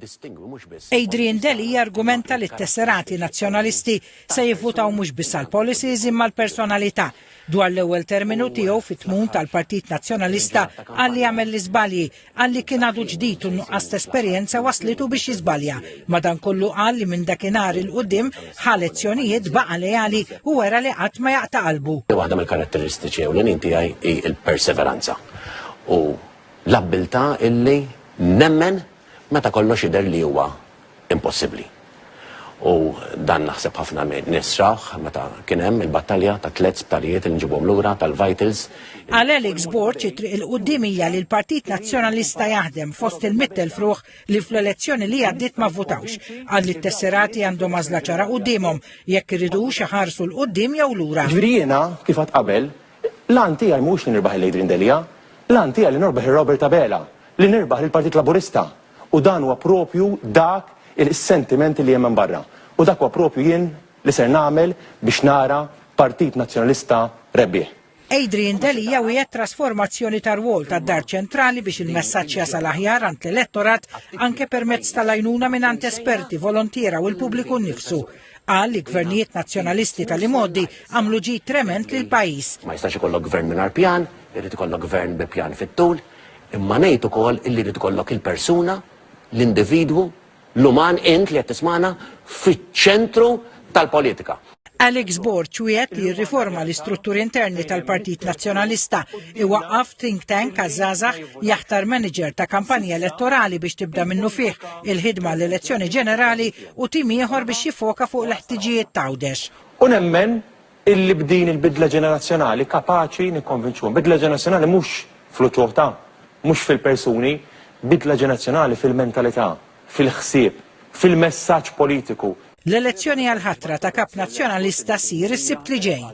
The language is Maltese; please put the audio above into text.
Adrian Deli argumenta li t-tesserati nazzjonalisti se jivvutaw mhux biss għall-policies imma l-personalità dwar l-ewwel terminu tiegħu fit-tmum tal-Partit Nazzjonalista għalli jagħmel l-iżbalji għalli kien għadu ġdid u nuqqas esperjenza waslitu biex jiżbalja. Madankollu qal li minn dakinhar il qudiem ħa lezzjonijiet baqa' lejali u wera li qatt ma jaqta' qalbu. Waħda mill-karatteristiċi ewlenin tiegħi hi l-perseveranza u l-abbiltà illi nemmen meta kollox jidher li huwa impossibbli. U dan naħseb ħafna nisraħ meta kien hemm il-battalja ta' 3 sptarijiet li nġibhom lura tal-Vitals. Għal Alex Borg it-triq il-qudiem hija li l-Partit Nazzjonalista jaħdem fost il-100,000 ruħ li fl-elezzjoni li għaddiet ma votawx. Għal li t-tesserati għandhom għażla ċara qudiemhom jekk iridux iħarsu l-qudiem jew lura. Ġifieri jiena kif qatt qabel, lan tiegħi mhux li nirbaħ il-Adrian Delia, lan tiegħi li nirbaħ il-Robert Abela, li nirbaħ il-Partit Laburista. U dan huwa propju dak il-sentimenti li hemm barra. U dak huwa propju jien li ser nagħmel biex nara Partit Nazzjonalista rebbieħ. Adrian Delia wiegħed trasformazzjoni tar-rwol tad-Dar Ċentrali biex il-messaġġ jasal aħjar għand l-elettorat anke permezz tal-għajnuna mingħand esperti, volontiera u l-pubbliku nnifsu. Qal li gvernijiet nazzjonalisti tal-imoddi għamlu ġid trement lil pajjiż. Ma jistax ikollok gvern mingħajr pjan, irid ikollok gvern bi pjan fit-tul, imma ngħid ukoll illi irid ikollok il-persuna, l-individwu, l-uman int li qed tismana fiċ-ċentru tal-politika. Alex Borg wiegħed li jirriforma l-istrutturi interni tal-Partit Nazzjonalista iwaqqaf think tank għaż-żgħażagħ jaħtar manager ta' kampanja elettorali biex tibda minnu fih il-ħidma l-elezzjoni ġenerali u tim ieħor biex jifoka fuq l-ħtiġijiet tgħawdex. U nemmen illi b'din il-bidla ġenerazzjonali kapaċi nikkonvinċuhom. Bidla ġenerazzjonali mhux fl-utwota, mhux fil-persuni, bidla ġenerazzjonali fil-mentalità, fil-ħsieb, fil-messaġġ politiku. L-elezzjoni għal-ħatra ta' kap nazzjonalista sir is-sibt li ġej.